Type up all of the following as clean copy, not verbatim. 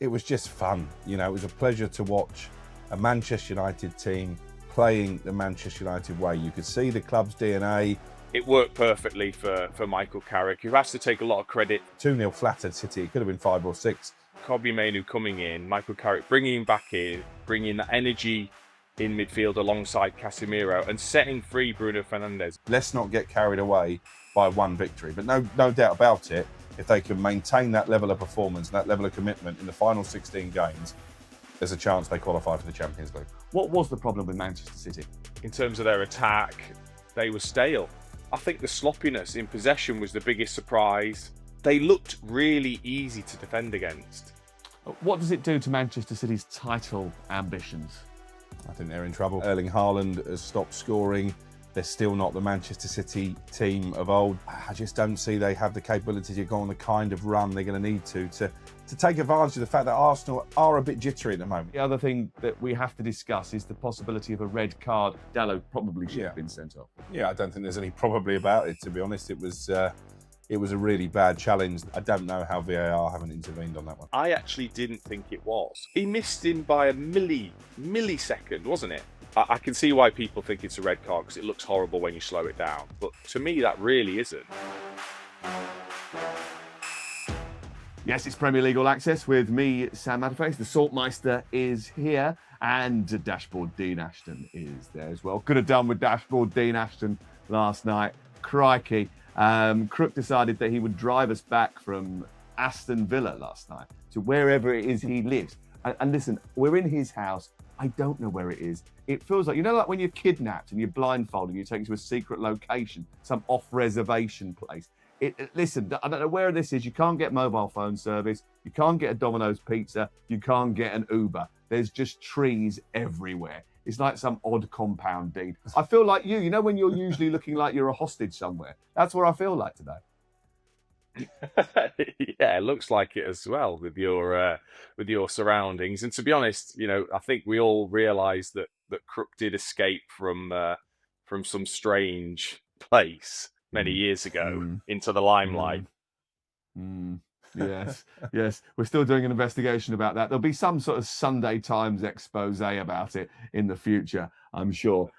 it was just fun. You know, it was a pleasure to watch a Manchester United team playing the Manchester United way. You could see the club's DNA. It worked perfectly for Michael Carrick, who has to take a lot of credit. 2-0 flattered City. It could have been 5 or 6. Kobbie Mainoo coming in, Michael Carrick bringing him back in, bringing that energy in midfield alongside Casemiro and setting free Bruno Fernandes. Let's not get carried away by one victory, but no doubt about it, if they can maintain that level of performance and that level of commitment in the final 16 games, there's a chance they qualify for the Champions League. What was the problem with Manchester City? In terms of their attack, they were stale. I think the sloppiness in possession was the biggest surprise. They looked really easy to defend against. What does it do to Manchester City's title ambitions? I think they're in trouble. Erling Haaland has stopped scoring. They're still not the Manchester City team of old. I just don't see they have the capability to go on the kind of run they're going to need to take advantage of the fact that Arsenal are a bit jittery at the moment. The other thing that we have to discuss is the possibility of a red card. Dalot probably should have been sent off. Yeah, I don't think there's any probably about it, to be honest. It was a really bad challenge. I don't know how VAR haven't intervened on that one. I actually didn't think it was. He missed him by a millisecond, wasn't it? I can see why people think it's a red card because it looks horrible when you slow it down. But to me, that really isn't. Yes, it's Premier League All Access with me, Sam Matterface. The Saltmeister is here and Dashboard Dean Ashton is there as well. Could have done with Dashboard Dean Ashton last night. Crikey. Crook decided that he would drive us back from Aston Villa last night to wherever it is he lives. And listen, we're in his house. I don't know where it is. It feels like, you know, like when you're kidnapped and you're blindfolded and you're taken to a secret location, some off-reservation place. Listen, I don't know where this is. You can't get mobile phone service. You can't get a Domino's pizza. You can't get an Uber. There's just trees everywhere. It's like some odd compound, Dean. I feel like you know when you're usually looking like you're a hostage somewhere. That's what I feel like today. Yeah, it looks like it as well with your surroundings. And to be honest, you know, I think we all realise that Crook did escape from some strange place many years ago into the limelight. Yes, yes. We're still doing an investigation about that. There'll be some sort of Sunday Times expose about it in the future, I'm sure.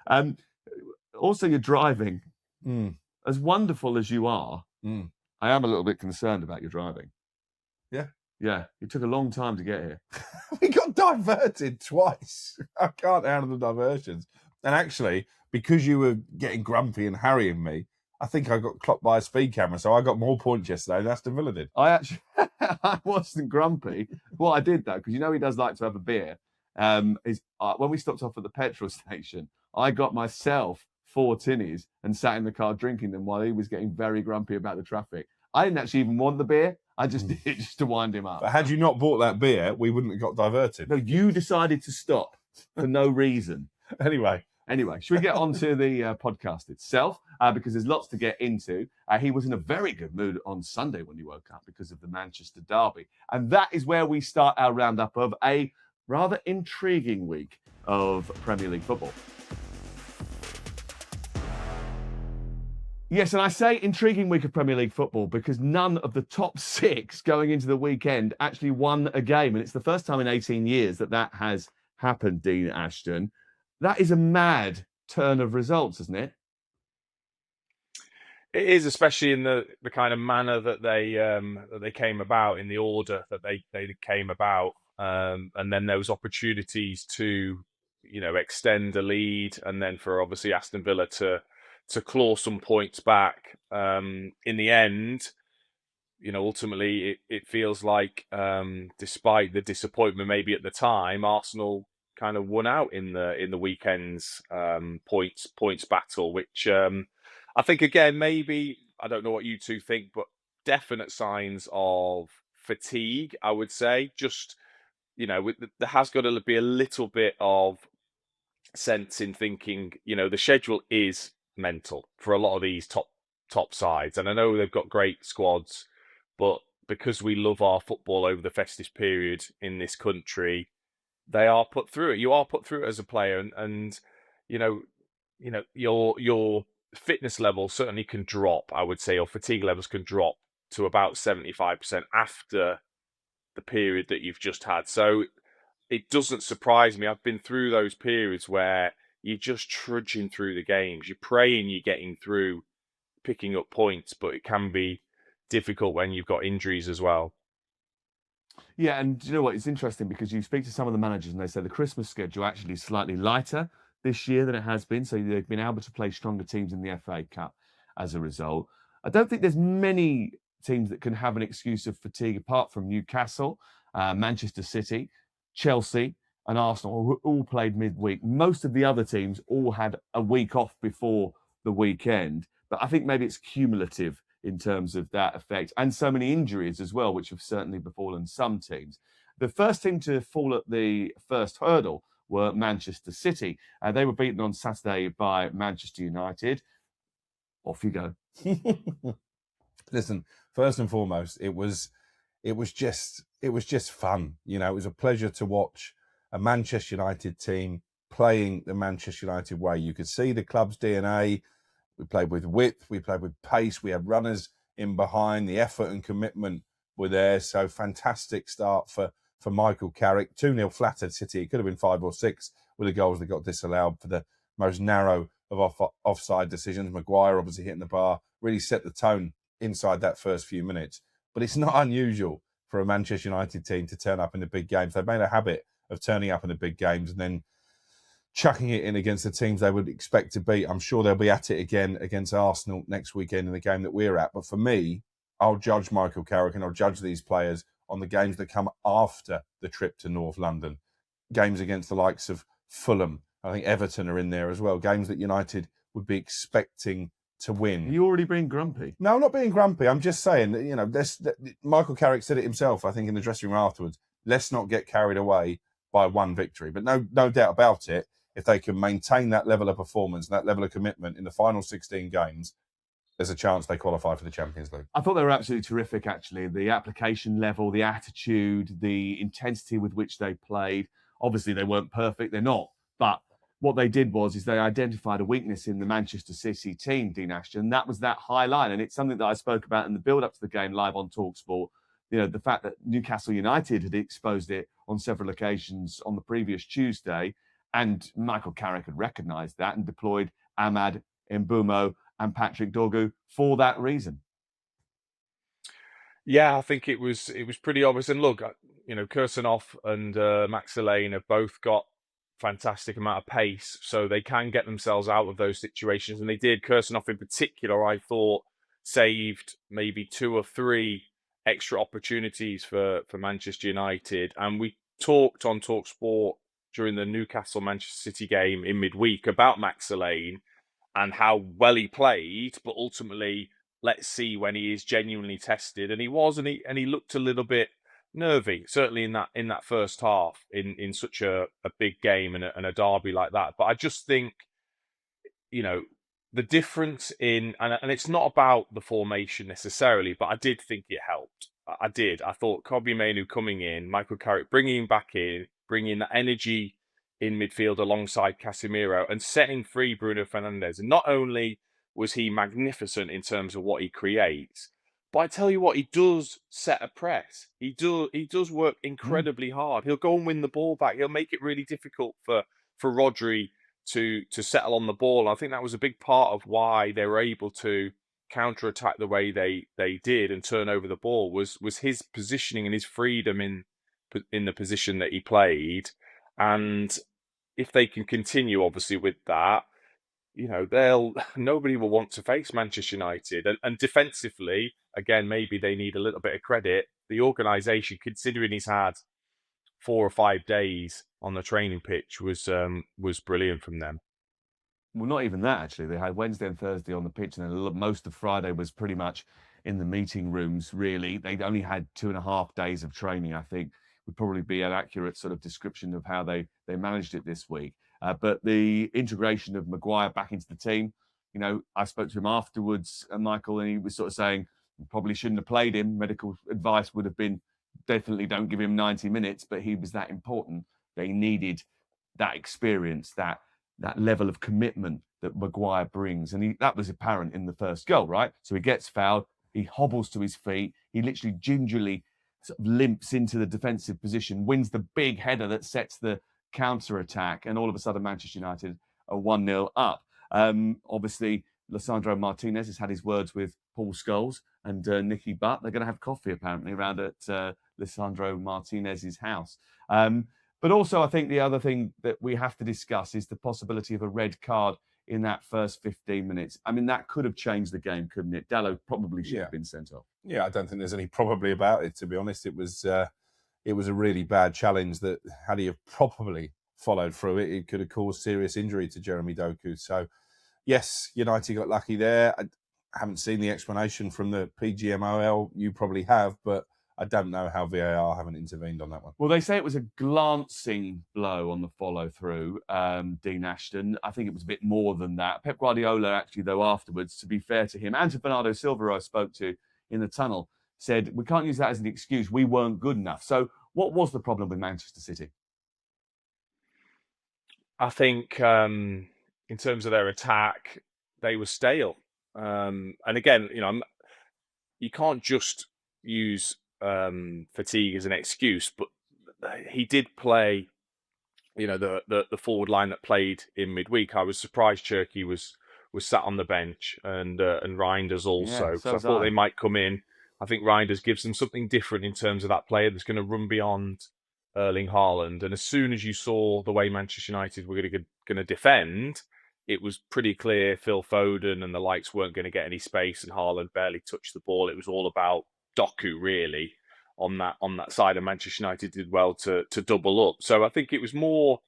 Also, you're driving. As wonderful as you are, I am a little bit concerned about your driving. Yeah? Yeah, it took a long time to get here. We got diverted twice. I can't handle the diversions. And actually, because you were getting grumpy and harrying me, I think I got clocked by a speed camera, so I got more points yesterday than Aston Villa did. I wasn't grumpy. What I did, though, because you know he does like to have a beer, is when we stopped off at the petrol station, I got myself 4 tinnies and sat in the car drinking them while he was getting very grumpy about the traffic. I didn't actually even want the beer. I just did it just to wind him up. But had you not bought that beer, we wouldn't have got diverted. No, you decided to stop for no reason. Anyway, should we get on to the podcast itself? Because there's lots to get into. He was in a very good mood on Sunday when he woke up because of the Manchester derby. And that is where we start our roundup of a rather intriguing week of Premier League football. Yes, and I say intriguing week of Premier League football because none of the top 6 going into the weekend actually won a game. And it's the first time in 18 years that has happened, Dean Ashton. That is a mad turn of results, isn't it? It is, especially in the kind of manner that they came about, in the order that they came about. And then there was opportunities to, you know, extend a lead and then for obviously Aston Villa to claw some points back. In the end, you know, ultimately it feels like, despite the disappointment maybe at the time, Arsenal kind of won out in the weekend's points battle, which I think again maybe, I don't know what you two think, but definite signs of fatigue. I would say just, you know, there has got to be a little bit of sense in thinking, you know, the schedule is mental for a lot of these top sides, and I know they've got great squads, but because we love our football over the festive period in this country, they are put through it. You are put through it as a player, and you know your fitness level certainly can drop. I would say your fatigue levels can drop to about 75% after the period that you've just had. So it doesn't surprise me. I've been through those periods where you're just trudging through the games. You're praying you're getting through, picking up points, but it can be difficult when you've got injuries as well. Yeah, and you know what? It's interesting because you speak to some of the managers and they say the Christmas schedule actually is slightly lighter this year than it has been. So they've been able to play stronger teams in the FA Cup as a result. I don't think there's many teams that can have an excuse of fatigue apart from Newcastle, Manchester City, Chelsea, and Arsenal, who all played midweek. Most of the other teams all had a week off before the weekend. But I think maybe it's cumulative in terms of that effect, and so many injuries as well, which have certainly befallen some teams. The first team to fall at the first hurdle were Manchester City. They were beaten on Saturday by Manchester United. Off you go. Listen, first and foremost, it was just fun. You know, it was a pleasure to watch a Manchester United team playing the Manchester United way. You could see the club's DNA. We played with width, we played with pace, we had runners in behind, the effort and commitment were there. So fantastic start for Michael Carrick. 2-0 flattered City. It could have been 5 or 6 with the goals that got disallowed for the most narrow of offside decisions. Maguire obviously hitting the bar, really set the tone inside that first few minutes. But it's not unusual for a Manchester United team to turn up in the big games. They've made a habit of turning up in the big games and then chucking it in against the teams they would expect to beat. I'm sure they'll be at it again against Arsenal next weekend in the game that we're at. But for me, I'll judge Michael Carrick and I'll judge these players on the games that come after the trip to North London. Games against the likes of Fulham. I think Everton are in there as well. Games that United would be expecting to win. Are you already being grumpy? No, I'm not being grumpy. I'm just saying, you know, Michael Carrick said it himself, I think, in the dressing room afterwards. Let's not get carried away by one victory. But no doubt about it, if they can maintain that level of performance, that level of commitment in the final 16 games, there's a chance they qualify for the Champions League. I thought they were absolutely terrific, actually. The application level, the attitude, the intensity with which they played. Obviously, they weren't perfect. They're not. But what they did is they identified a weakness in the Manchester City team, Dean Ashton. That was that high line. And it's something that I spoke about in the build-up to the game live on talkSPORT. You know, the fact that Newcastle United had exposed it on several occasions on the previous Tuesday. And Michael Carrick had recognised that and deployed Amad Mbeumo and Patrick Dorgu for that reason. Yeah, I think it was pretty obvious. And look, you know, Kirstenhoff and Max Elaine have both got fantastic amount of pace, so they can get themselves out of those situations. And they did. Kirstenhoff in particular, I thought, saved maybe 2 or 3 extra opportunities for Manchester United. And we talked on talkSPORT during the Newcastle-Manchester City game in midweek about Max Elaine and how well he played, but ultimately, let's see when he is genuinely tested. And he was, and he looked a little bit nervy, certainly in that first half, in such a big game and a derby like that. But I just think, you know, the difference in, and it's not about the formation necessarily, but I did think it helped. I did. I thought Kobbie Mainoo coming in, Michael Carrick bringing him back in, bringing that energy in midfield alongside Casemiro and setting free Bruno Fernandes. And not only was he magnificent in terms of what he creates, but I tell you what, he does set a press. He does work incredibly hard. He'll go and win the ball back. He'll make it really difficult for Rodri to settle on the ball. I think that was a big part of why they were able to counter-attack the way they did and turn over the ball was his positioning and his freedom in the position that he played. And if they can continue, obviously, with that, you know, nobody will want to face Manchester United. And defensively, again, maybe they need a little bit of credit. The organisation, considering he's had 4 or 5 days on the training pitch, was brilliant from them. Well, not even that, actually. They had Wednesday and Thursday on the pitch, and then most of Friday was pretty much in the meeting rooms, really. They'd only had 2.5 days of training, I think, would probably be an accurate sort of description of how they managed it this week. But the integration of Maguire back into the team, you know, I spoke to him afterwards, Michael, and he was sort of saying, probably shouldn't have played him. Medical advice would have been, definitely don't give him 90 minutes, but he was that important. They needed that experience, that level of commitment that Maguire brings. And that was apparent in the first goal, right? So he gets fouled, he hobbles to his feet, he literally gingerly sort of limps into the defensive position, wins the big header that sets the counter-attack, and all of a sudden Manchester United are 1-0 up. Obviously, Lisandro Martinez has had his words with Paul Scholes and Nicky Butt. They're going to have coffee, apparently, around at Lisandro Martinez's house. But also, I think the other thing that we have to discuss is the possibility of a red card in that first 15 minutes. I mean, that could have changed the game, couldn't it? Dalot probably should have been sent off. Yeah, I don't think there's any probably about it, to be honest. It was a really bad challenge that, had he have probably followed through it, it could have caused serious injury to Jeremy Doku. So, yes, United got lucky there. I haven't seen the explanation from the PGMOL. You probably have, but I don't know how VAR haven't intervened on that one. Well, they say it was a glancing blow on the follow-through, Dean Ashton. I think it was a bit more than that. Pep Guardiola, actually, though, afterwards, to be fair to him, and to Bernardo Silva, who I spoke to in the tunnel, said, we can't use that as an excuse. We weren't good enough. So what was the problem with Manchester City? I think in terms of their attack, they were stale. And again, you can't just use fatigue as an excuse, but he did play, the forward line that played in midweek. I was surprised Cherky was sat on the bench, and Reinders also. Yeah, so I thought they might come in. I think Reinders gives them something different in terms of that player that's going to run beyond Erling Haaland. And as soon as you saw the way Manchester United were going to defend, it was pretty clear Phil Foden and the likes weren't going to get any space, and Haaland barely touched the ball. It was all about Doku, really, on that side, and Manchester United did well to double up. So I think it was more,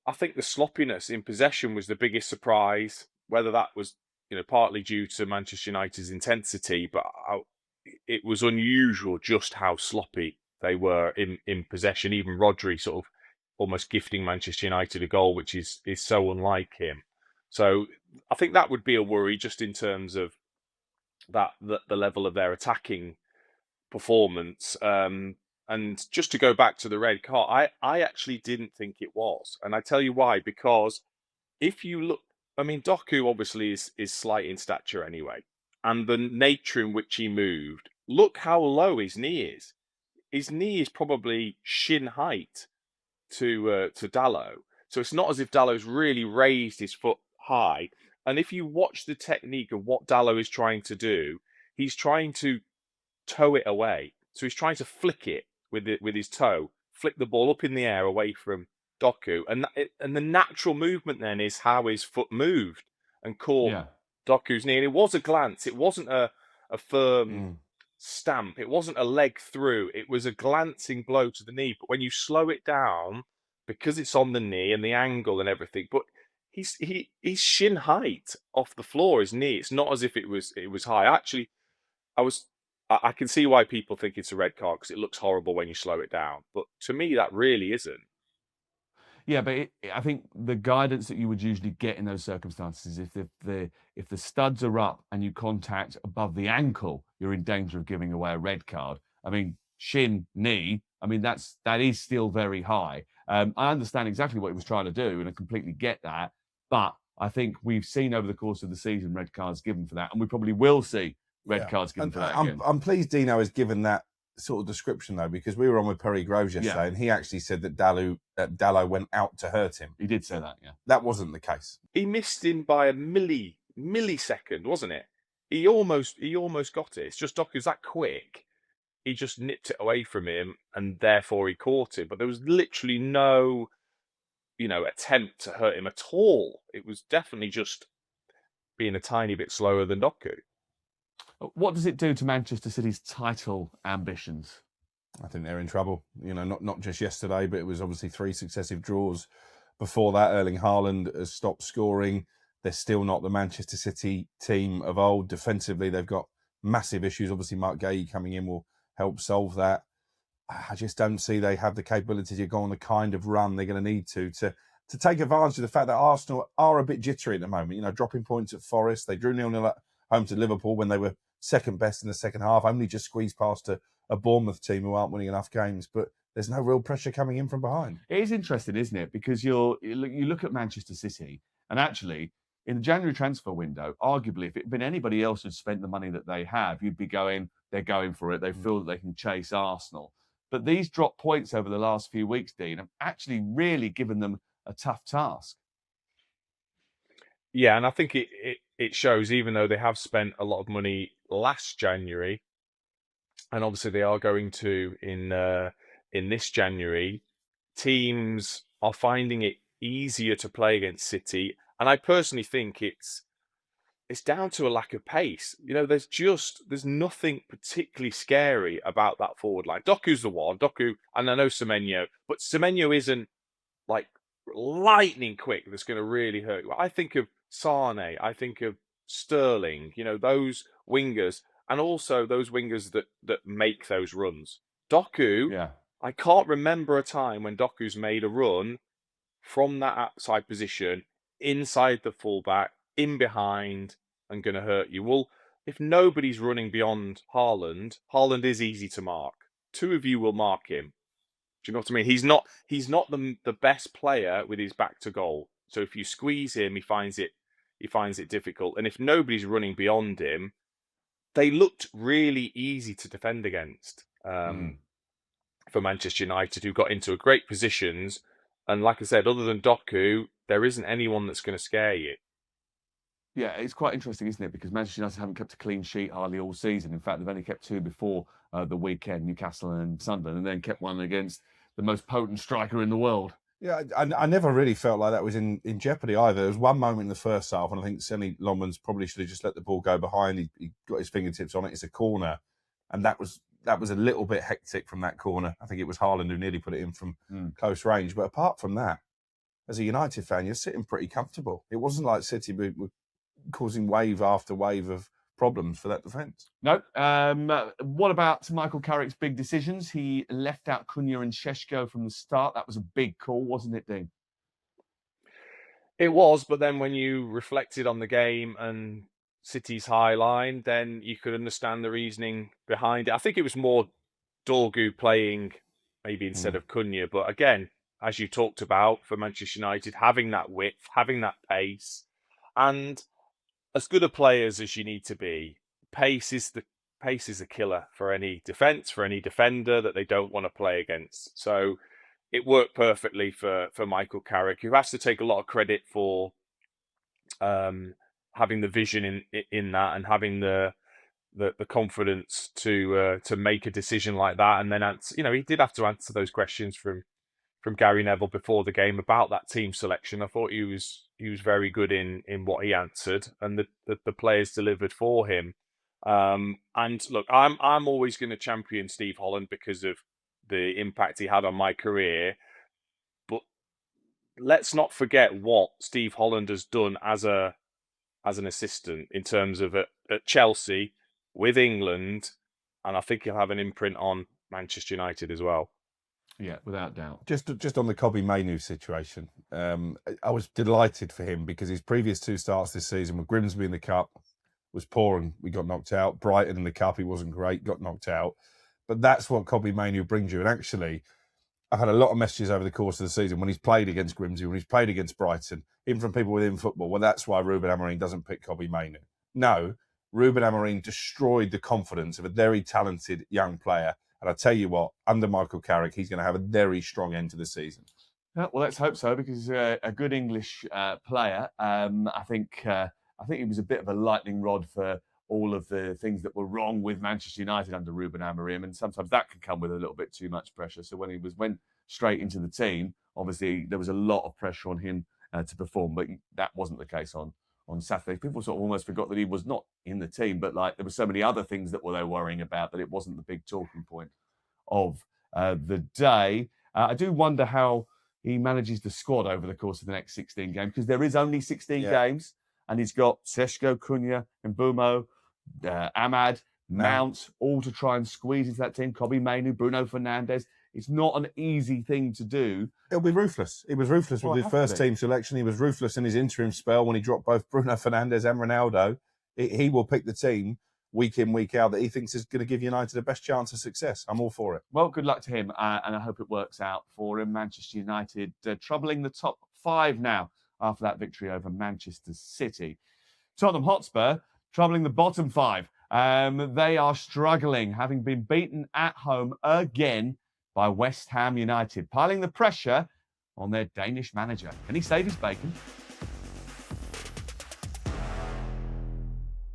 I think the sloppiness in possession was the biggest surprise, whether that was partly due to Manchester United's intensity, but it was unusual just how sloppy they were in possession. Even Rodri sort of almost gifting Manchester United a goal, which is so unlike him. So I think that would be a worry, just in terms of the level of their attacking performance. And just to go back to the red card, I actually didn't think it was. And I tell you why, because if you look, I mean, Doku obviously is slight in stature anyway. And the nature in which he moved, look how low his knee is. His knee is probably shin height to Dalot. So it's not as if Dalot's really raised his foot high. And if you watch the technique of what Dalot is trying to do, he's trying to toe it away. So he's trying to flick it with his toe, flick the ball up in the air away from Doku. And the natural movement then is how his foot moved and caught Doku's knee. And it was a glance. It wasn't a firm stamp. It wasn't a leg through. It was a glancing blow to the knee. But when you slow it down, because it's on the knee and the angle and everything, but he's shin height off the floor, his knee. It's not as if it was high. Actually, I can see why people think it's a red card, because it looks horrible when you slow it down. But to me, that really isn't. Yeah, but I think the guidance that you would usually get in those circumstances is if the studs are up and you contact above the ankle, you're in danger of giving away a red card. I mean, shin, knee, I mean, that is still very high. I understand exactly what he was trying to do, and I completely get that. But I think we've seen over the course of the season red cards given for that, and we probably will see red cards given for that again. I'm pleased Dino has given that sort of description, though, because we were on with Perry Groves yesterday, and he actually said that Dalot went out to hurt him. He did say that, yeah. That wasn't the case. He missed him by a millisecond, wasn't it? He almost got it. It's just Doku's that quick. He just nipped it away from him, and therefore he caught him. But there was literally no, attempt to hurt him at all. It was definitely just being a tiny bit slower than Doku. What does it do to Manchester City's title ambitions? I think they're in trouble. Not just yesterday, but it was obviously 3 successive draws before that. Erling Haaland has stopped scoring. They're still not the Manchester City team of old. Defensively, they've got massive issues. Obviously, Mark Gay coming in will help solve that. I just don't see they have the capability to go on the kind of run they're going to need to take advantage of the fact that Arsenal are a bit jittery at the moment. Dropping points at Forest. They drew 0-0 at home to Liverpool when they were second best in the second half, only just squeezed past a Bournemouth team who aren't winning enough games. But there's no real pressure coming in from behind. It is interesting, isn't it? Because you look at Manchester City, and actually, in the January transfer window, arguably, if it had been anybody else who'd spent the money that they have, you'd be going, they're going for it. They feel that they can chase Arsenal. But these drop points over the last few weeks, Dean, have actually really given them a tough task. Yeah, and I think it shows, even though they have spent a lot of money last January, and obviously they are going to in this January, teams are finding it easier to play against City, and I personally think it's down to a lack of pace. You know, there's nothing particularly scary about that forward line. Doku's the one, Doku, and I know Semenyo, but Semenyo isn't like lightning quick that's going to really hurt you. I think of Sane, I think of Sterling, you know, those wingers, and also those wingers that make those runs. Doku, Yeah. I can't remember a time when Doku's made a run from that outside position, inside the fullback, in behind, and going to hurt you. Well, if nobody's running beyond Haaland, Haaland is easy to mark. Two of you will mark him. Do you know what I mean? He's not the best player with his back to goal. So if you squeeze him, he finds it difficult. And if nobody's running beyond him, they looked really easy to defend against for Manchester United, who got into great positions. And like I said, other than Doku, there isn't anyone that's going to scare you. Yeah, it's quite interesting, isn't it? Because Manchester United haven't kept a clean sheet hardly all season. In fact, they've only kept two before the weekend, Newcastle and Sunderland, and then kept one against the most potent striker in the world. Yeah, I never really felt like that was in jeopardy either. There was one moment in the first half, and I think Senny Lomans probably should have just let the ball go behind. He got his fingertips on it. It's a corner, and that was a little bit hectic from that corner. I think it was Haaland who nearly put it in from close range. But apart from that, as a United fan, you're sitting pretty comfortable. It wasn't like City were causing wave after wave of problems for that defence. No. What about Michael Carrick's big decisions? He left out Cunha and Šeško from the start. That was a big call, wasn't it, Dean? It was, but then when you reflected on the game and City's high line, then you could understand the reasoning behind it. I think it was more Dorgu playing maybe instead of Cunha. But again, as you talked about, for Manchester United, having that width, having that pace, and as good a players as you need to be, pace is a killer for any defence, for any defender that they don't want to play against. So it worked perfectly for Michael Carrick, who has to take a lot of credit for having the vision in that and having the confidence to make a decision like that. And then he did have to answer those questions from Gary Neville before the game about that team selection. I thought he was very good in what he answered, and the players delivered for him. And look, I'm always going to champion Steve Holland because of the impact he had on my career. But let's not forget what Steve Holland has done as an assistant in terms of at Chelsea, with England, and I think he'll have an imprint on Manchester United as well. Yeah, without doubt. Just on the Kobbie Mainoo situation, I was delighted for him because his previous two starts this season with Grimsby in the Cup was poor and we got knocked out. Brighton in the Cup, he wasn't great, got knocked out. But that's what Kobbie Mainoo brings you. And actually, I've had a lot of messages over the course of the season when he's played against Grimsby, when he's played against Brighton, even from people within football. Well, that's why Ruben Amorim doesn't pick Kobbie Mainoo. No, Ruben Amorim destroyed the confidence of a very talented young player. And I tell you what, under Michael Carrick, he's going to have a very strong end to the season. Well, let's hope so, because he's a good English player. I think he was a bit of a lightning rod for all of the things that were wrong with Manchester United under Ruben Amorim, and sometimes that can come with a little bit too much pressure. So when he went straight into the team, obviously there was a lot of pressure on him to perform, but that wasn't the case on Saturday. People sort of almost forgot that he was not in the team, but like there were so many other things that they were worrying about that it wasn't the big talking point of the day. I do wonder how he manages the squad over the course of the next 16 games, because there is only 16 games, and he's got Šeško, Cunha, Mbeumo, Ahmad, Mount, all to try and squeeze into that team. Kobbie Mainoo, Bruno Fernandes. It's not an easy thing to do. He'll be ruthless. He was ruthless with his first team selection. He was ruthless in his interim spell when he dropped both Bruno Fernandes and Ronaldo. He will pick the team week in, week out that he thinks is going to give United the best chance of success. I'm all for it. Well, good luck to him, and I hope it works out for him. Manchester United troubling the top 5 now after that victory over Manchester City. Tottenham Hotspur troubling the bottom 5 They are struggling, having been beaten at home again by West Ham United, piling the pressure on their Danish manager. Can he save his bacon?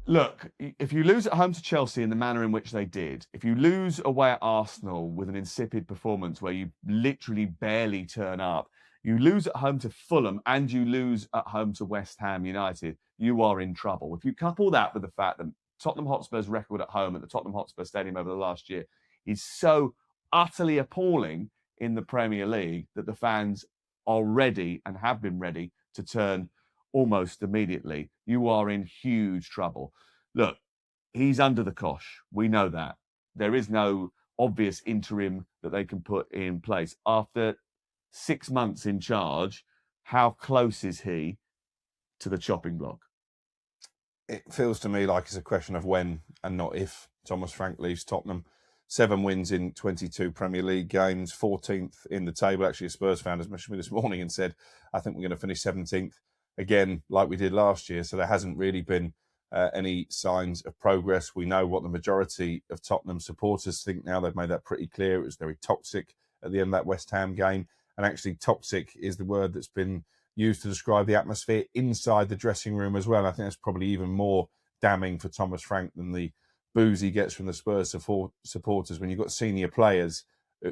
Look, if you lose at home to Chelsea in the manner in which they did, if you lose away at Arsenal with an insipid performance where you literally barely turn up, you lose at home to Fulham and you lose at home to West Ham United, you are in trouble. If you couple that with the fact that Tottenham Hotspur's record at home at the Tottenham Hotspur Stadium over the last year is so utterly appalling in the Premier League that the fans are ready and have been ready to turn almost immediately, you are in huge trouble. Look, he's under the cosh. We know that. There is no obvious interim that they can put in place. After 6 months in charge, how close is he to the chopping block? It feels to me like it's a question of when and not if Thomas Frank leaves Tottenham. 7 wins in 22 Premier League games, 14th in the table. Actually, a Spurs fan has messaged me this morning and said, I think we're going to finish 17th again, like we did last year. So there hasn't really been any signs of progress. We know what the majority of Tottenham supporters think now. They've made that pretty clear. It was very toxic at the end of that West Ham game. And actually, toxic is the word that's been used to describe the atmosphere inside the dressing room as well. I think that's probably even more damning for Thomas Frank than the boos he gets from the Spurs supporters. When you've got senior players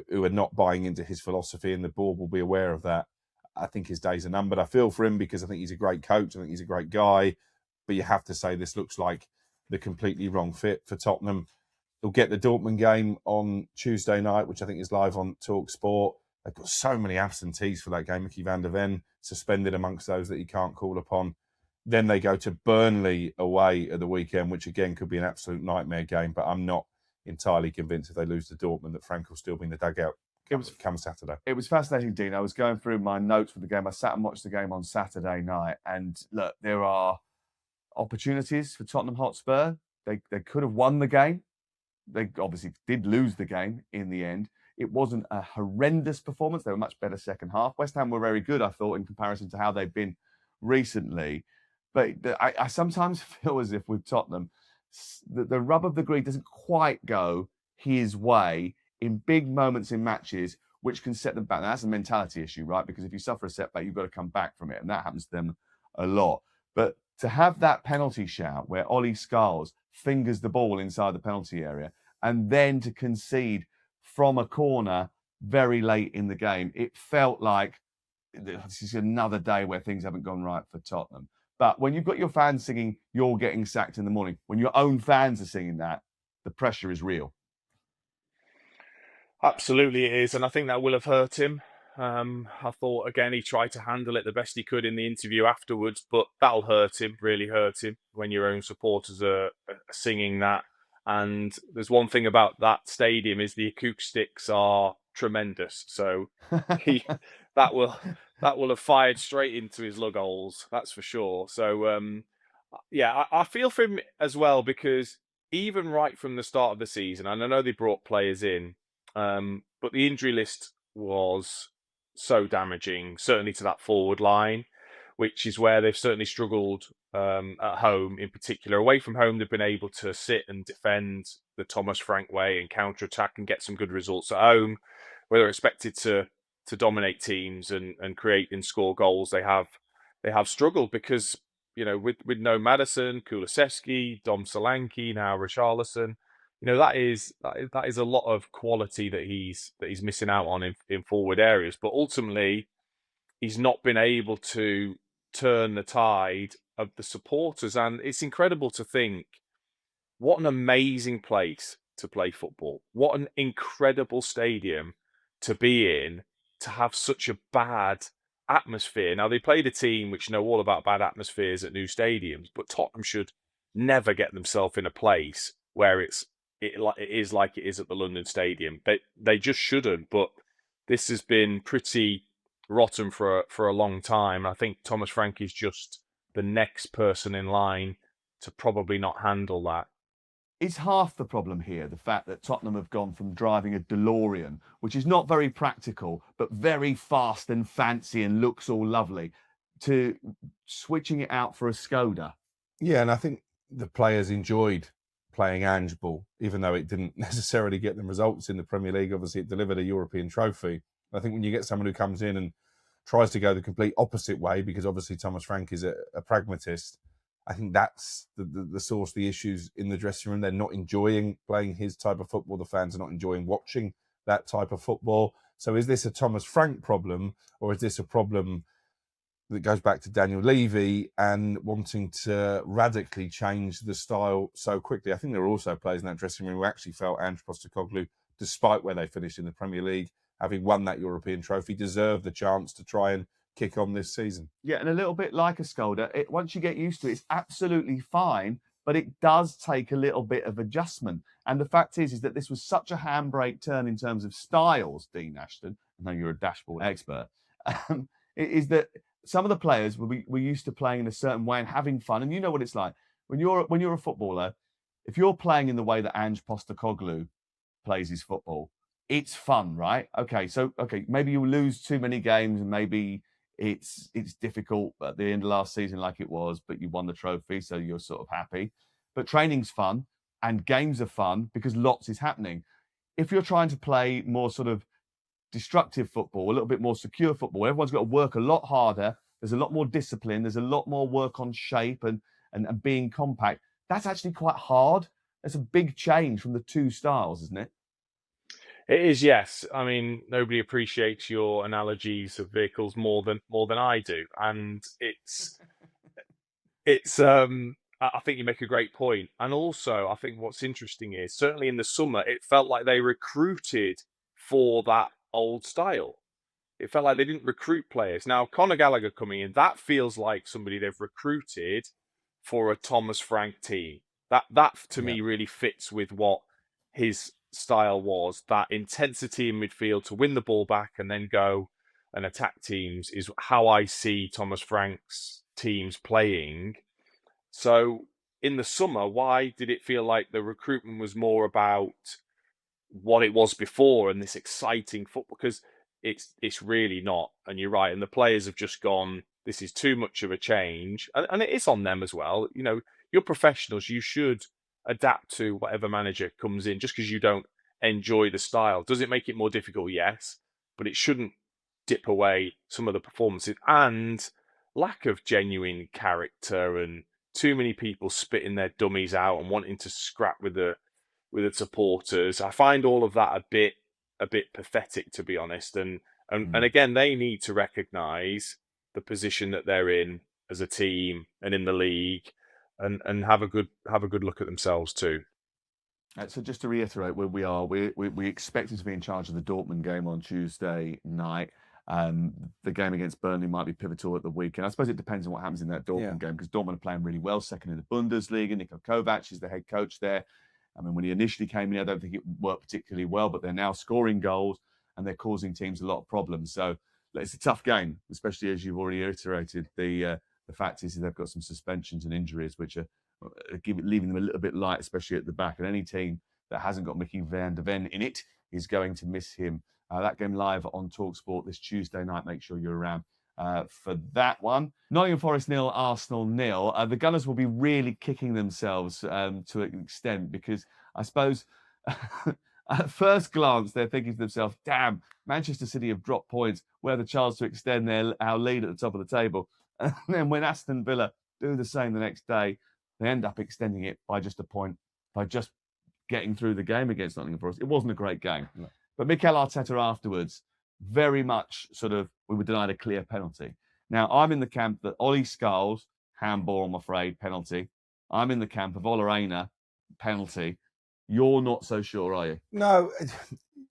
who are not buying into his philosophy, and the board will be aware of that, I think his days are numbered. I feel for him because I think he's a great coach. I think he's a great guy. But you have to say this looks like the completely wrong fit for Tottenham. He'll get the Dortmund game on Tuesday night, which I think is live on talkSPORT. They've got so many absentees for that game. Mickey van der Ven suspended amongst those that he can't call upon. Then they go to Burnley away at the weekend, which again could be an absolute nightmare game. But I'm not entirely convinced if they lose to Dortmund that Frank will still be in the dugout come Saturday. It was fascinating, Dean. I was going through my notes for the game. I sat and watched the game on Saturday night. And look, there are opportunities for Tottenham Hotspur. They could have won the game. They obviously did lose the game in the end. It wasn't a horrendous performance. They were much better second half. West Ham were very good, I thought, in comparison to how they've been recently. But I sometimes feel as if with Tottenham, the rub of the green doesn't quite go his way in big moments in matches, which can set them back. Now, that's a mentality issue, right? Because if you suffer a setback, you've got to come back from it. And that happens to them a lot. But to have that penalty shout where Ollie Scholes fingers the ball inside the penalty area and then to concede from a corner very late in the game, it felt like this is another day where things haven't gone right for Tottenham. But when you've got your fans singing, "You're getting sacked in the morning," when your own fans are singing that, the pressure is real. Absolutely it is, and I think that will have hurt him. I thought, again, he tried to handle it the best he could in the interview afterwards, but that'll hurt him, really hurt him, when your own supporters are singing that. And there's one thing about that stadium is the acoustics are tremendous. So that will have fired straight into his lug holes, that's for sure. So yeah, I feel for him as well, because even right from the start of the season, and I know they brought players in, but the injury list was so damaging, certainly to that forward line, which is where they've certainly struggled at home in particular. Away from home, they've been able to sit and defend the Thomas Frank way and counter-attack and get some good results at home. Where they're expected to dominate teams and create and score goals, they have struggled because, you know, with no Maddison, Kulusevski, Dom Solanke, now Richarlison, you know, that is a lot of quality that he's missing out on in forward areas. But ultimately, he's not been able to turn the tide of the supporters. And it's incredible to think what an amazing place to play football. What an incredible stadium to be in, to have such a bad atmosphere. Now, they played a team which know all about bad atmospheres at new stadiums, but Tottenham should never get themselves in a place where it is like it is at the London Stadium. They just shouldn't. But this has been pretty rotten for a long time. I think Thomas Frank is just the next person in line to probably not handle that. Is half the problem here the fact that Tottenham have gone from driving a DeLorean, which is not very practical, but very fast and fancy and looks all lovely, to switching it out for a Skoda? Yeah, and I think the players enjoyed playing Ange ball, even though it didn't necessarily get them results in the Premier League. Obviously, it delivered a European trophy. I think when you get someone who comes in and tries to go the complete opposite way, because obviously Thomas Frank is a pragmatist, I think that's the source of the issues in the dressing room. They're not enjoying playing his type of football. The fans are not enjoying watching that type of football. So is this a Thomas Frank problem, or is this a problem that goes back to Daniel Levy and wanting to radically change the style so quickly? I think there are also players in that dressing room who actually felt Ange Postecoglou, despite where they finished in the Premier League, having won that European trophy, deserved the chance to try and kick on this season. Yeah, and a little bit like a Skolder, once you get used to it, it's absolutely fine, but it does take a little bit of adjustment. And the fact is that this was such a handbrake turn in terms of styles, Dean Ashton, I know you're a dashboard expert, is that some of the players were used to playing in a certain way and having fun. And you know what it's like. When you're a footballer, if you're playing in the way that Ange Postecoglou plays his football, it's fun, right? Okay, maybe you lose too many games and maybe it's difficult at the end of last season like it was, but you won the trophy, so you're sort of happy. But training's fun and games are fun because lots is happening. If you're trying to play more sort of destructive football, a little bit more secure football, everyone's got to work a lot harder. There's a lot more discipline. There's a lot more work on shape and being compact. That's actually quite hard. That's a big change from the two styles, isn't it? It is, yes. I mean, nobody appreciates your analogies of vehicles more than I do, and it's. I think you make a great point, and also I think what's interesting is certainly in the summer it felt like they recruited for that old style. It felt like they didn't recruit players. Now Conor Gallagher coming in, that feels like somebody they've recruited for a Thomas Frank team. That to me really fits with what his style was. That intensity in midfield to win the ball back and then go and attack teams is how I see Thomas Frank's teams playing. So in the summer, why did it feel like the recruitment was more about what it was before and this exciting football? Because it's really not. And you're right. And the players have just gone, this is too much of a change. And it is on them as well. You know, you're professionals. You should adapt to whatever manager comes in. Just because you don't enjoy the style, does it make it more difficult? Yes, but it shouldn't dip away some of the performances and lack of genuine character and too many people spitting their dummies out and wanting to scrap with the supporters. I find all of that a bit pathetic, to be honest. And again, they need to recognise the position that they're in as a team and in the league, and have a good look at themselves too. So just to reiterate where we are, we expected to be in charge of the Dortmund game on Tuesday night. The game against Burnley might be pivotal at the weekend. I suppose it depends on what happens in that Dortmund game, because Dortmund are playing really well, second in the Bundesliga. Niko Kovac is the head coach there. I mean, when he initially came in, I don't think it worked particularly well, but they're now scoring goals and they're causing teams a lot of problems. So it's a tough game, especially as you've already iterated. The fact is they've got some suspensions and injuries, which are leaving them a little bit light, especially at the back. And any team that hasn't got Mickey van der Ven in it is going to miss him. That game live on talkSPORT this Tuesday night. Make sure you're around for that one. Nottingham Forest 0, Arsenal 0. The Gunners will be really kicking themselves to an extent, because I suppose at first glance they're thinking to themselves, damn, Manchester City have dropped points. We have the chance to extend our lead at the top of the table. And then when Aston Villa do the same the next day, they end up extending it by just a point, by just getting through the game against Nottingham Forest. It wasn't a great game. No. But Mikel Arteta afterwards, very much we were denied a clear penalty. Now, I'm in the camp that Ollie Scholes, handball, I'm afraid, penalty. I'm in the camp of Ola Aina, penalty. You're not so sure, are you? No,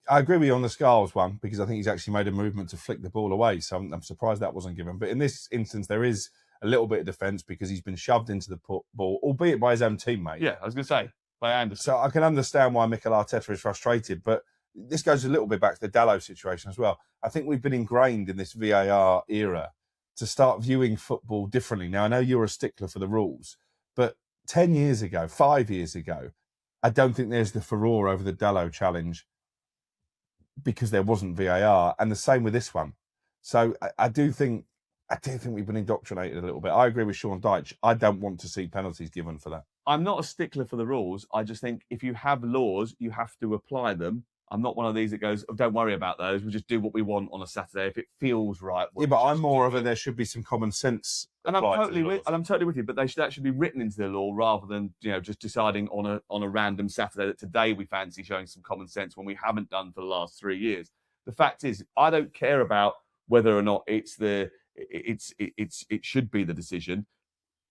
I agree with you on the Scholes one, because I think he's actually made a movement to flick the ball away. So I'm surprised that wasn't given. But in this instance, there is a little bit of defence because he's been shoved into the ball, albeit by his own teammate. Yeah, I was going to say, by Anderson. So I can understand why Mikel Arteta is frustrated, but this goes a little bit back to the Dalot situation as well. I think we've been ingrained in this VAR era to start viewing football differently. Now, I know you're a stickler for the rules, but 10 years ago, 5 years ago, I don't think there's the furore over the Dalot challenge because there wasn't VAR, and the same with this one. So I do think we've been indoctrinated a little bit. I agree with Sean Dyche. I don't want to see penalties given for that. I'm not a stickler for the rules. I just think if you have laws, you have to apply them. I'm not one of these that goes, oh, don't worry about those. We'll just do what we want on a Saturday if it feels right. Yeah, but I'm more of a there should be some common sense. And I'm totally with you. But they should actually be written into the law rather than just deciding on a random Saturday that today we fancy showing some common sense when we haven't done for the last 3 years. The fact is, I don't care about whether or not it should be the decision.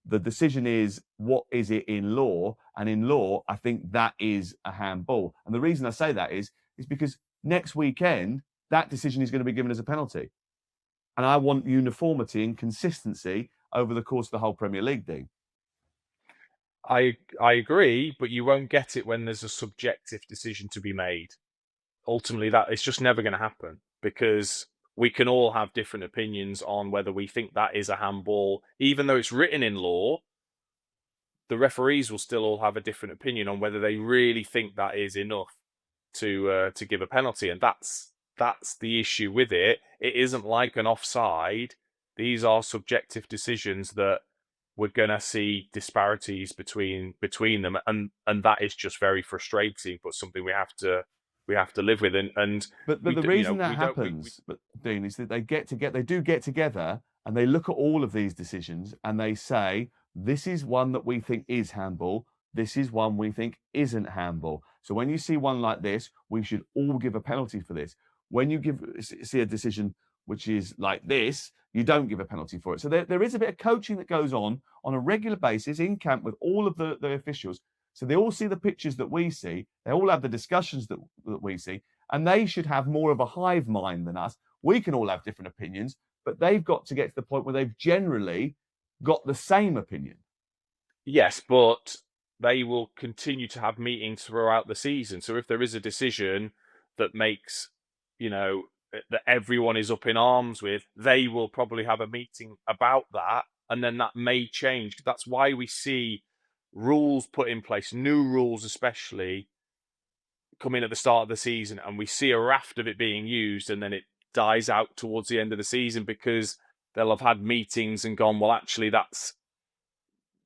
The decision is, what is it in law? And in law, I think that is a handball. And the reason I say that is because next weekend, that decision is going to be given as a penalty. And I want uniformity and consistency over the course of the whole Premier League, Dean. I agree, but you won't get it when there's a subjective decision to be made. Ultimately, that it's just never going to happen, because we can all have different opinions on whether we think that is a handball. Even though it's written in law, the referees will still all have a different opinion on whether they really think that is enough to give a penalty. And that's the issue with it. It isn't like an offside. These are subjective decisions that we're going to see disparities between them, and that is just very frustrating, but something we have to live with. But the reason that happens, Dean, is that they do get together and they look at all of these decisions and they say, this is one that we think is handball. This is one we think isn't handball. So when you see one like this, we should all give a penalty for this. When you see a decision which is like this, you don't give a penalty for it. So there is a bit of coaching that goes on a regular basis in camp with all of the officials. So they all see the pictures that we see. They all have the discussions that we see. And they should have more of a hive mind than us. We can all have different opinions, but they've got to get to the point where they've generally got the same opinion. Yes, but they will continue to have meetings throughout the season. So if there is a decision that makes, that everyone is up in arms with, they will probably have a meeting about that. And then that may change. That's why we see rules put in place, new rules especially, come in at the start of the season, and we see a raft of it being used, and then it dies out towards the end of the season because they'll have had meetings and gone, well, actually, that's,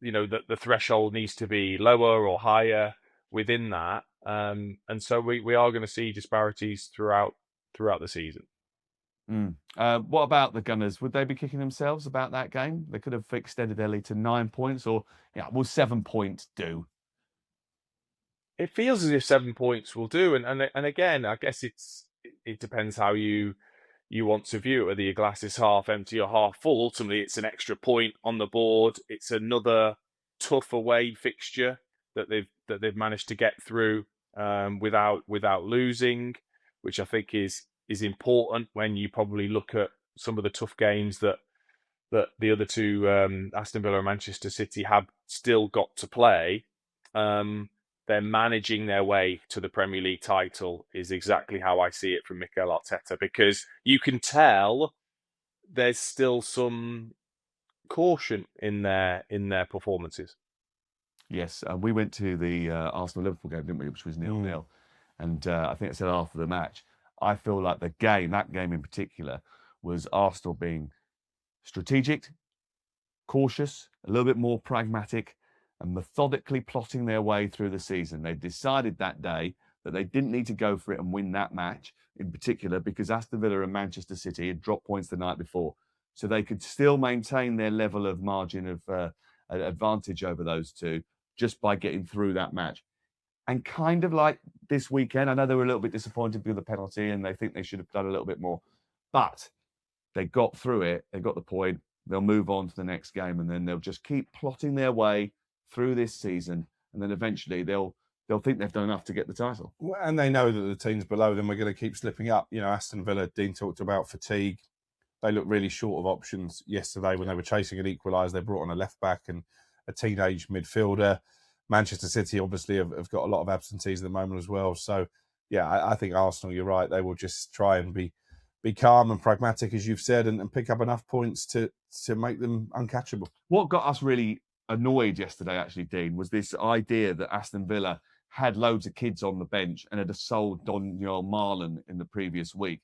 the threshold needs to be lower or higher within that. And so we are going to see disparities throughout the season. What about the Gunners? Would they be kicking themselves about that game? They could have extended their lead to 9 points, or will 7 points do? It feels as if 7 points will do, and again, I guess it depends how you want to view it. Whether your glass is half empty or half full. Ultimately, it's an extra point on the board. It's another tough away fixture that they've managed to get through without losing, which I think is important when you probably look at some of the tough games that the other two, Aston Villa and Manchester City, have still got to play. They're managing their way to the Premier League title is exactly how I see it from Mikel Arteta, because you can tell there's still some caution in their performances. Yes, we went to the Arsenal-Liverpool game, didn't we, which was 0-0. And I think I said after the match, I feel like that game in particular, was Arsenal being strategic, cautious, a little bit more pragmatic, and methodically plotting their way through the season. They decided that day that they didn't need to go for it and win that match in particular, because Aston Villa and Manchester City had dropped points the night before. So they could still maintain their level of margin of advantage over those two just by getting through that match. And kind of like this weekend, I know they were a little bit disappointed with the penalty and they think they should have done a little bit more. But they got through it. They got the point. They'll move on to the next game, and then they'll just keep plotting their way through this season, and then eventually they'll think they've done enough to get the title. Well, and they know that the teams below them are going to keep slipping up. Aston Villa, Dean talked about fatigue. They looked really short of options yesterday when they were chasing an equaliser. They brought on a left-back and a teenage midfielder. Manchester City obviously have got a lot of absentees at the moment as well. So, yeah, I think Arsenal, you're right, they will just try and be calm and pragmatic, as you've said, and pick up enough points to make them uncatchable. What got us really annoyed yesterday, actually, Dean, was this idea that Aston Villa had loads of kids on the bench and had sold Daniel Marlon in the previous week.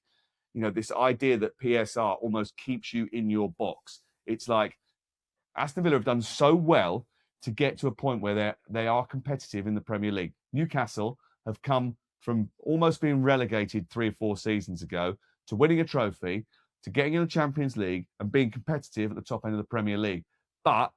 This idea that PSR almost keeps you in your box. It's like Aston Villa have done so well to get to a point where they are competitive in the Premier League. Newcastle have come from almost being relegated 3 or 4 seasons ago to winning a trophy, to getting in the Champions League and being competitive at the top end of the Premier League. But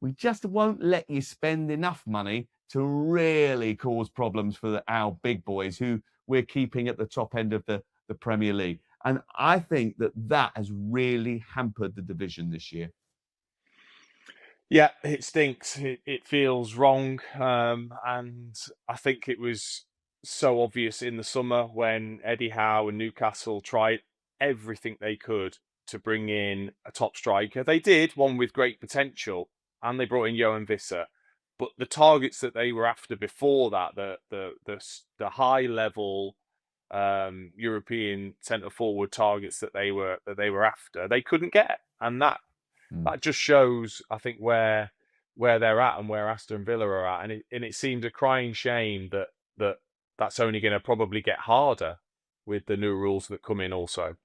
we just won't let you spend enough money to really cause problems for our big boys who we're keeping at the top end of the Premier League. And I think that has really hampered the division this year. Yeah, it stinks. It feels wrong. And I think it was so obvious in the summer when Eddie Howe and Newcastle tried everything they could to bring in a top striker. They did, one with great potential, and they brought in Johan Visser. But the targets that they were after before that, the high level European centre forward targets that they were after, they couldn't get, and that just shows, I think, where they're at and where Aston Villa are at, and it seemed a crying shame that's only going to probably get harder with the new rules that come in also.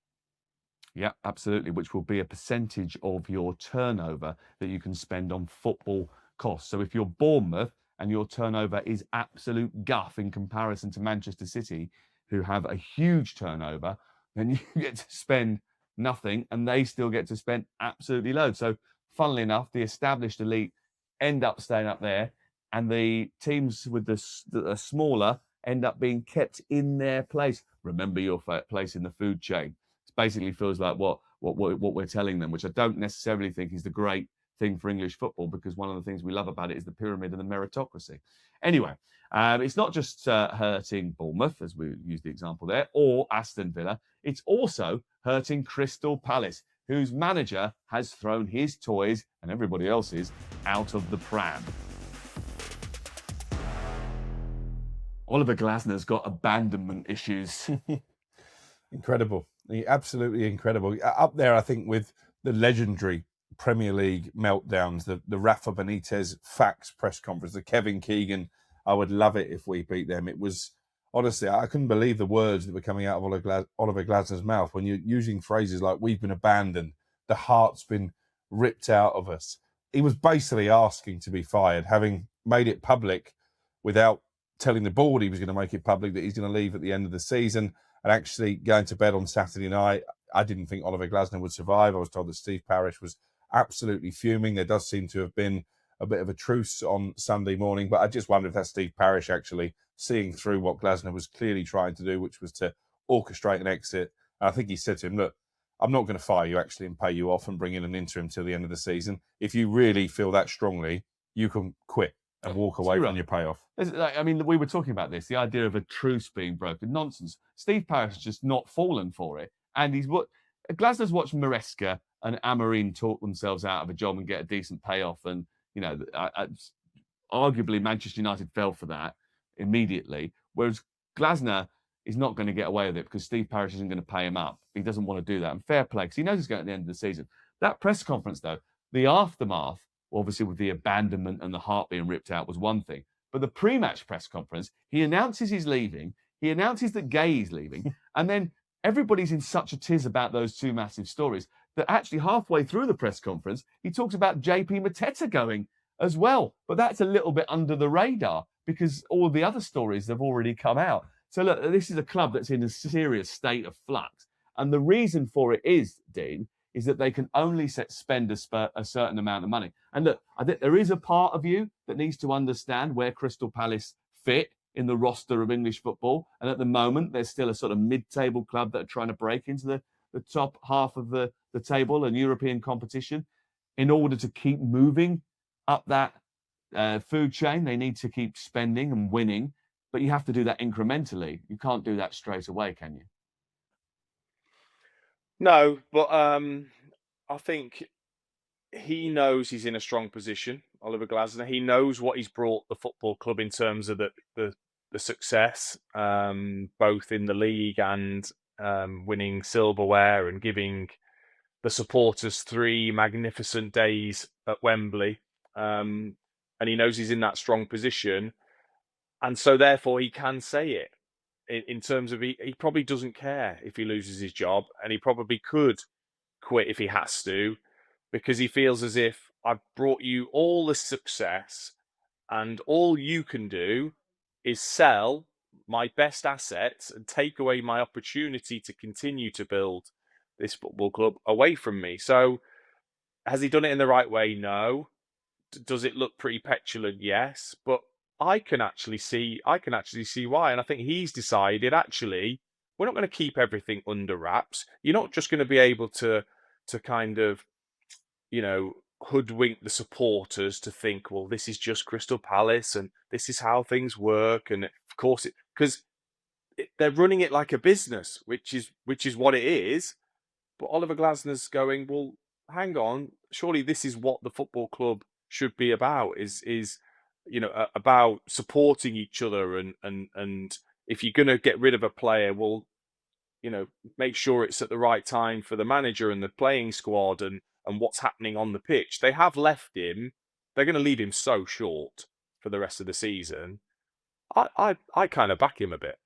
Yeah, absolutely, which will be a percentage of your turnover that you can spend on football costs. So if you're Bournemouth and your turnover is absolute guff in comparison to Manchester City, who have a huge turnover, then you get to spend nothing and they still get to spend absolutely loads. So funnily enough, the established elite end up staying up there and the teams with that are smaller end up being kept in their place. Remember your place in the food chain. It basically feels like what we're telling them, which I don't necessarily think is the great thing for English football, because one of the things we love about it is the pyramid and the meritocracy. Anyway, it's not just hurting Bournemouth, as we used the example there, or Aston Villa. It's also hurting Crystal Palace, whose manager has thrown his toys and everybody else's out of the pram. Oliver Glasner's got abandonment issues. Incredible. Absolutely incredible. Up there, I think, with the legendary Premier League meltdowns, the Rafa Benitez fax press conference, the Kevin Keegan, I would love it if we beat them. It was, honestly, I couldn't believe the words that were coming out of Oliver Glasner's mouth when you're using phrases like, we've been abandoned, the heart's been ripped out of us. He was basically asking to be fired, having made it public without telling the board he was going to make it public that he's going to leave at the end of the season. And actually going to bed on Saturday night, I didn't think Oliver Glasner would survive. I was told that Steve Parish was absolutely fuming. There does seem to have been a bit of a truce on Sunday morning, but I just wonder if that's Steve Parish actually seeing through what Glasner was clearly trying to do, which was to orchestrate an exit. And I think he said to him, look, I'm not going to fire you actually and pay you off and bring in an interim till the end of the season. If you really feel that strongly, you can quit and walk away from your payoff. I mean, we were talking about this, the idea of a truce being broken. Nonsense. Steve Parish has just not fallen for it. And Glasner's watched Maresca and Amorim talk themselves out of a job and get a decent payoff. And, you know, arguably Manchester United fell for that immediately. Whereas Glasner is not going to get away with it because Steve Parish isn't going to pay him up. He doesn't want to do that. And fair play, because he knows he's going at the end of the season. That press conference, though, the aftermath, obviously with the abandonment and the heart being ripped out, was one thing. But the pre-match press conference, he announces he's leaving. He announces that Gay is leaving. And then everybody's in such a tiz about those two massive stories that actually halfway through the press conference, he talks about JP Mateta going as well. But that's a little bit under the radar because all the other stories have already come out. So look, this is a club that's in a serious state of flux. And the reason for it is, Dean, is that they can only spend a certain amount of money. And look, I think there is a part of you that needs to understand where Crystal Palace fit in the roster of English football. And at the moment, there's still a sort of mid-table club that are trying to break into the top half of the table and European competition. In order to keep moving up that food chain, they need to keep spending and winning. But you have to do that incrementally. You can't do that straight away, can you? No, but I think he knows he's in a strong position, Oliver Glasner. He knows what he's brought the football club in terms of the success, both in the league and winning silverware and giving the supporters 3 magnificent days at Wembley. And he knows he's in that strong position. And so therefore he can say it. In terms of he probably doesn't care if he loses his job, and he probably could quit if he has to, because he feels as if I've brought you all the success, and all you can do is sell my best assets and take away my opportunity to continue to build this football club away from me. So has he done it in the right way? No. Does it look pretty petulant? Yes. But I can actually see why. And I think he's decided, actually, we're not going to keep everything under wraps. You're not just going to be able to kind of, hoodwink the supporters to think, well, this is just Crystal Palace and this is how things work. And of course, because they're running it like a business, which is what it is. But Oliver Glasner's going, well, hang on, surely this is what the football club should be about, is about supporting each other, and if you're going to get rid of a player, well, make sure it's at the right time for the manager and the playing squad and what's happening on the pitch. They have left him. They're going to leave him so short for the rest of the season. I kind of back him a bit.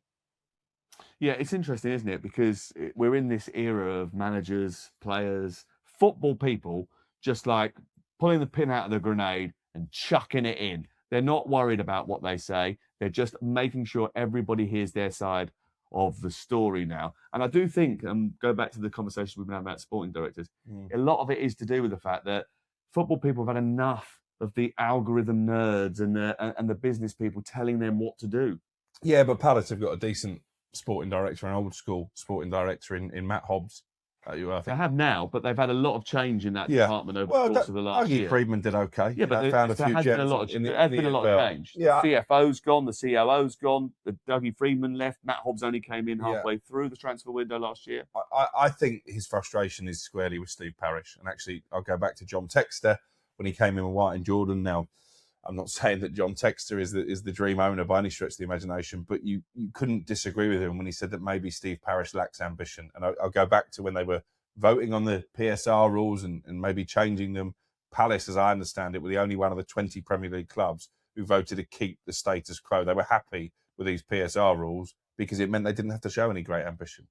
Yeah, it's interesting, isn't it? Because we're in this era of managers, players, football people, just like pulling the pin out of the grenade and chucking it in. They're not worried about what they say. They're just making sure everybody hears their side of the story now. And I do think, go back to the conversation we've been having about sporting directors, a lot of it is to do with the fact that football people have had enough of the algorithm nerds and the business people telling them what to do. Yeah, but Palace have got a decent sporting director, an old school sporting director in Matt Hobbs. I think. They have now, but they've had a lot of change in that department over the course of the last year. Friedman did okay. Yeah, but they found a few there has been a lot of change. Yeah. The CFO's gone, the COO's gone, the Dougie Friedman left. Matt Hobbs only came in halfway through the transfer window last year. I think his frustration is squarely with Steve Parish. And actually, I'll go back to John Textor when he came in with White and Jordan. Now, I'm not saying that John Textor is the dream owner by any stretch of the imagination, but you couldn't disagree with him when he said that maybe Steve Parish lacks ambition. And I'll go back to when they were voting on the PSR rules and maybe changing them. Palace, as I understand it, were the only one of the 20 Premier League clubs who voted to keep the status quo. They were happy with these PSR rules because it meant they didn't have to show any great ambition.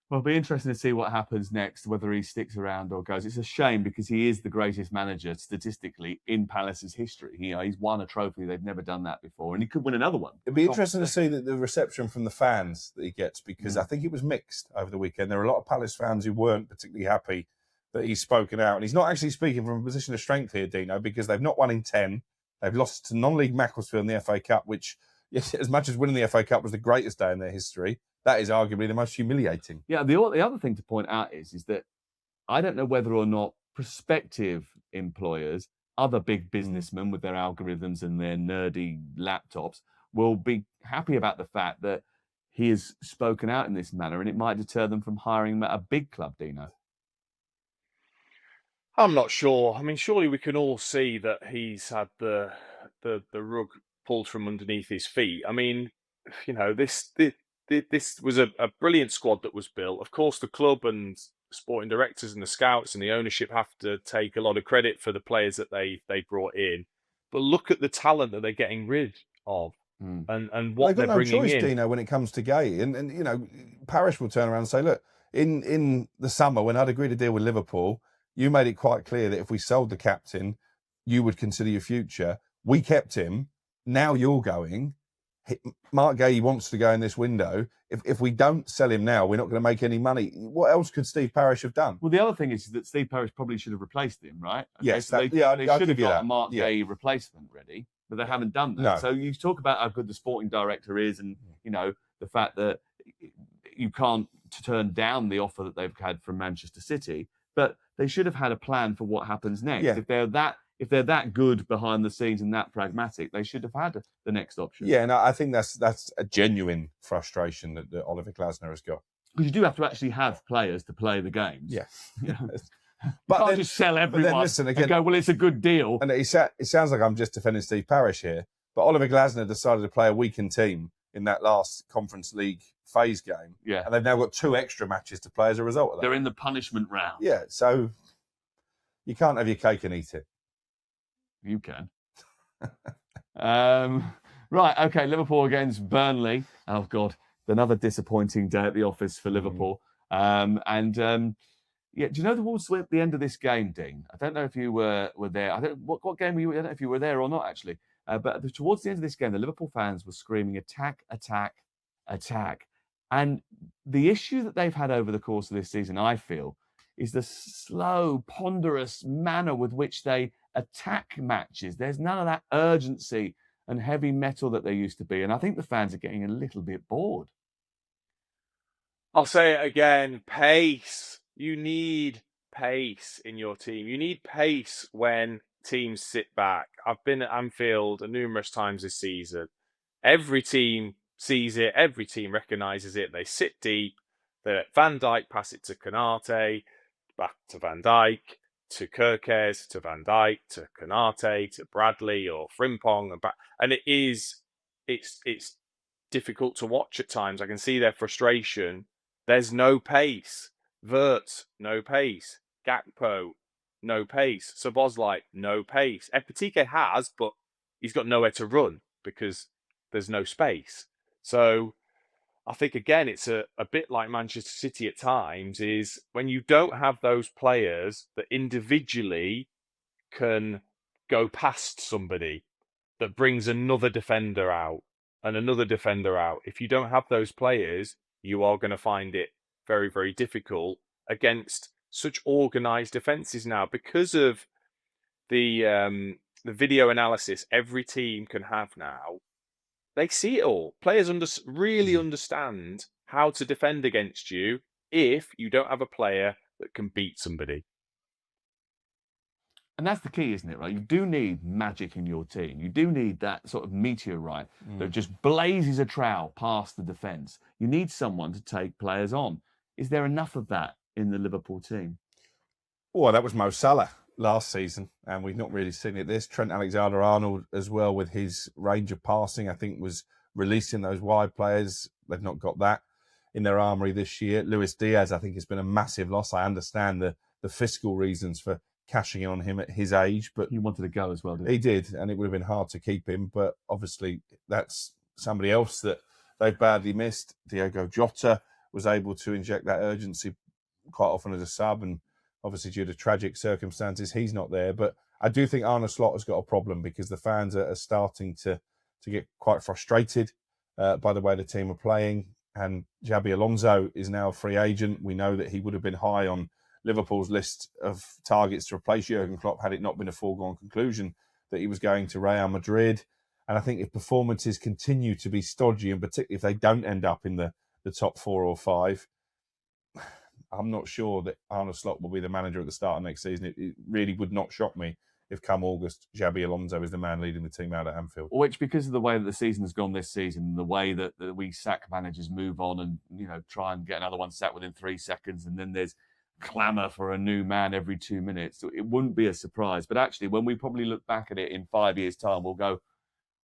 Well, it'll be interesting to see what happens next, whether he sticks around or goes. It's a shame because he is the greatest manager statistically in Palace's history. He's won a trophy. They've never done that before, and he could win another one. It'd be interesting to see the reception from the fans that he gets, because I think it was mixed over the weekend. There were a lot of Palace fans who weren't particularly happy that he's spoken out. And he's not actually speaking from a position of strength here, Dino, because they've not won in 10. They've lost to non-league Macclesfield in the FA Cup, which, yes, as much as winning the FA Cup was the greatest day in their history, that is arguably the most humiliating. Yeah, the other thing to point out is that I don't know whether or not prospective employers, other big businessmen with their algorithms and their nerdy laptops, will be happy about the fact that he has spoken out in this manner, and it might deter them from hiring him at a big club, Dino. I'm not sure. I mean, surely we can all see that he's had the rug pulled from underneath his feet. I mean, this was a brilliant squad that was built. Of course, the club and sporting directors and the scouts and the ownership have to take a lot of credit for the players that they brought in. But look at the talent that they're getting rid of and what they're bringing in. They've got no choice, Dino, when it comes to Gay. And Parish will turn around and say, look, in the summer when I'd agreed to deal with Liverpool, you made it quite clear that if we sold the captain, you would consider your future. We kept him. Now you're going. Mark Gay wants to go in this window. If we don't sell him now, we're not going to make any money. What else could Steve Parish have done? Well, the other thing is that Steve Parish probably should have replaced him, right? Okay, yes, so they should have got a Mark Gay replacement ready, but they haven't done that. No. So you talk about how good the sporting director is, and the fact that you can't turn down the offer that they've had from Manchester City, but they should have had a plan for what happens next. Yeah. If they're that good behind the scenes and that pragmatic, they should have had the next option. Yeah, no, I think that's a genuine frustration that Oliver Glasner has got. Because you do have to actually have players to play the games. Yeah. But you can't just sell everyone and go, well, it's a good deal. And it sounds like I'm just defending Steve Parish here, but Oliver Glasner decided to play a weakened team in that last Conference League phase game. Yeah. And they've now got 2 extra matches to play as a result of that. They're in the punishment round. Yeah, so you can't have your cake and eat it. You can. Right, okay, Liverpool against Burnley. Oh, God, another disappointing day at the office for Liverpool. Yeah, do you know the Wolves were at the end of this game, Dean? I don't know if you were there. What game were you? I don't know if you were there or not, actually. But towards the end of this game, the Liverpool fans were screaming, "Attack, attack, attack!" And the issue that they've had over the course of this season, I feel, is the slow, ponderous manner with which they attack matches. There's none of that urgency and heavy metal that there used to be, and I think the fans are getting a little bit bored. I'll say it again, pace. You need pace in your team. You need pace when teams sit back. I've been at Anfield numerous times this season. Every team sees it. Every team recognises it. They sit deep. They let Van Dijk pass it to Konate, back to Van Dijk, to Kerkez, to Van Dijk, to Konate, to Bradley or Frimpong, and back. And it's difficult to watch at times. I can see their frustration. There's no pace. Wirtz, no pace. Gakpo, no pace. Szoboszlai, no pace. Epitike has, but he's got nowhere to run because there's no space. So I think, again, it's a bit like Manchester City at times, is when you don't have those players that individually can go past somebody, that brings another defender out and another defender out. If you don't have those players, you are going to find it very, very difficult against such organised defences now, because of the video analysis every team can have now. They see it all. Players really understand how to defend against you if you don't have a player that can beat somebody. And that's the key, isn't it, right? You do need magic in your team. You do need that sort of meteorite that just blazes a trowel past the defence. You need someone to take players on. Is there enough of that in the Liverpool team? Well, that was Mo Salah last season, and we've not really seen it this. Trent Alexander-Arnold as well, with his range of passing, I think was releasing those wide players. They've not got that in their armoury this year. Luis Diaz, I think, has been a massive loss. I understand the fiscal reasons for cashing in on him at his age, but he wanted to go as well, didn't he? He did, and it would have been hard to keep him, but obviously that's somebody else that they've badly missed. Diogo Jota was able to inject that urgency quite often as a sub, and obviously due to tragic circumstances, he's not there. But I do think Arne Slot has got a problem, because the fans are starting to get quite frustrated by the way the team are playing, and Xabi Alonso is now a free agent. We know that he would have been high on Liverpool's list of targets to replace Jurgen Klopp had it not been a foregone conclusion that he was going to Real Madrid. And I think if performances continue to be stodgy, and particularly if they don't end up in the top 4 or 5, I'm not sure that Arne Slot will be the manager at the start of next season. It really would not shock me if come August, Xabi Alonso is the man leading the team out at Anfield. Which, because of the way that the season has gone this season, the way that we sack managers, move on and try and get another one sacked within 3 seconds, and then there's clamour for a new man every 2 minutes. So it wouldn't be a surprise. But actually, when we probably look back at it in 5 years' time, we'll go,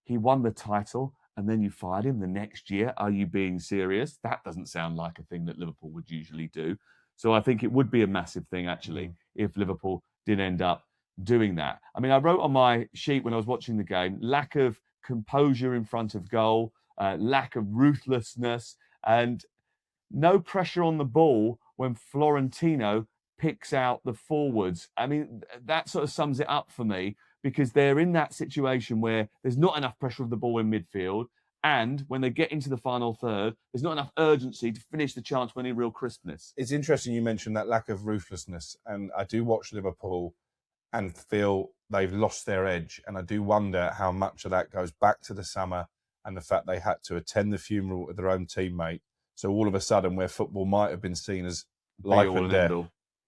he won the title and then you fired him the next year. Are you being serious? That doesn't sound like a thing that Liverpool would usually do. So I think it would be a massive thing, actually, if Liverpool did end up doing that. I mean, I wrote on my sheet when I was watching the game, lack of composure in front of goal, lack of ruthlessness, and no pressure on the ball when Florentino picks out the forwards. I mean, that sort of sums it up for me, because they're in that situation where there's not enough pressure of the ball in midfield, and when they get into the final third, there's not enough urgency to finish the chance with any real crispness. It's interesting you mentioned that lack of ruthlessness, and I do watch Liverpool and feel they've lost their edge, and I do wonder how much of that goes back to the summer and the fact they had to attend the funeral of their own teammate. So all of a sudden, where football might have been seen as life and death,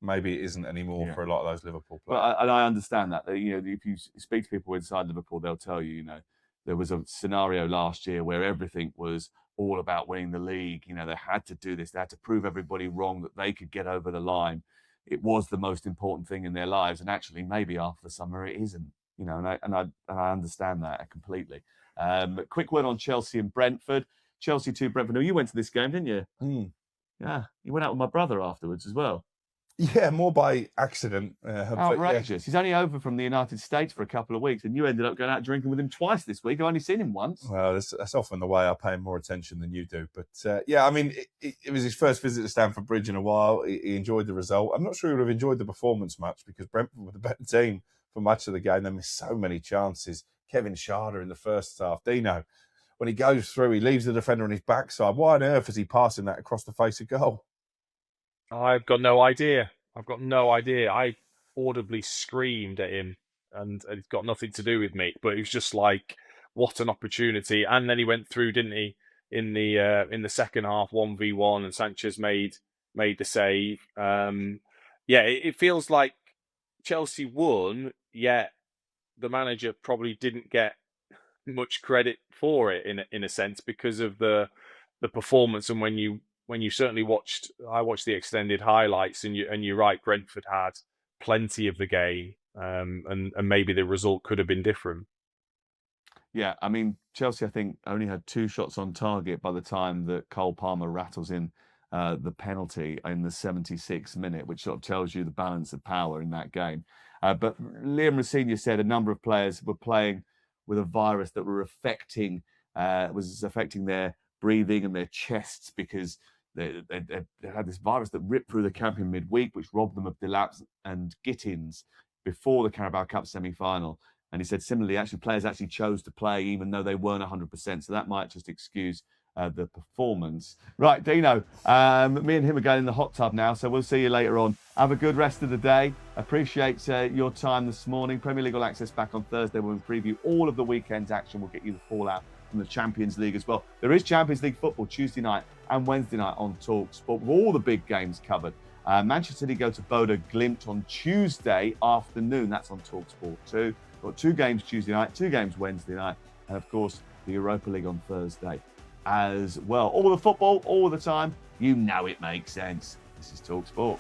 maybe it isn't anymore for a lot of those Liverpool players. But I understand that. If you speak to people inside Liverpool, they'll tell you, there was a scenario last year where everything was all about winning the league. They had to do this. They had to prove everybody wrong that they could get over the line. It was the most important thing in their lives. And actually, maybe after the summer, it isn't. And I understand that completely. Quick word on Chelsea and Brentford. Chelsea 2, Brentford. No, you went to this game, didn't you? Yeah, you went out with my brother afterwards as well. Yeah, more by accident. But yeah. Outrageous. He's only over from the United States for a couple of weeks, and you ended up going out drinking with him twice this week. I've only seen him once. Well, that's often the way. I pay him more attention than you do. But yeah, I mean, it was his first visit to Stamford Bridge in a while. He enjoyed the result. I'm not sure he would have enjoyed the performance much because Brentford were the better team for much of the game. They missed so many chances. Kevin Schade in the first half. Dino, when he goes through, he leaves the defender on his backside. Why on earth is he passing that across the face of goal? I've got no idea. I audibly screamed at him, and it's got nothing to do with me. But it was just like, what an opportunity! And then he went through, didn't he, in the second half, 1v1, and Sanchez made the save. Yeah, it feels like Chelsea won, yet the manager probably didn't get much credit for it in a sense because of the performance. And when you certainly I watched the extended highlights, and you're right, Brentford had plenty of the game, and maybe the result could have been different. Yeah, I mean, Chelsea, I think, only had 2 shots on target by the time that Cole Palmer rattles in the penalty in the 76th minute, which sort of tells you the balance of power in that game. But Liam Rosenior said a number of players were playing with a virus that was affecting their breathing and their chests because they had this virus that ripped through the camp in midweek, which robbed them of Delap's and Gittins before the Carabao Cup semi-final. And he said similarly, players chose to play even though they weren't 100%. So that might just excuse the performance. Right, Dino, me and him are going in the hot tub now, so we'll see you later on. Have a good rest of the day. Appreciate your time this morning. Premier League All Access back on Thursday when we preview all of the weekend's action. We'll get you the fallout from the Champions League as well. There is Champions League football Tuesday night and Wednesday night on talkSPORT with all the big games covered. Manchester City go to Bodo Glimt on Tuesday afternoon. That's on talkSPORT too. Got 2 games Tuesday night, 2 games Wednesday night, and of course the Europa League on Thursday as well. All the football, all the time. You know it makes sense. This is talkSPORT.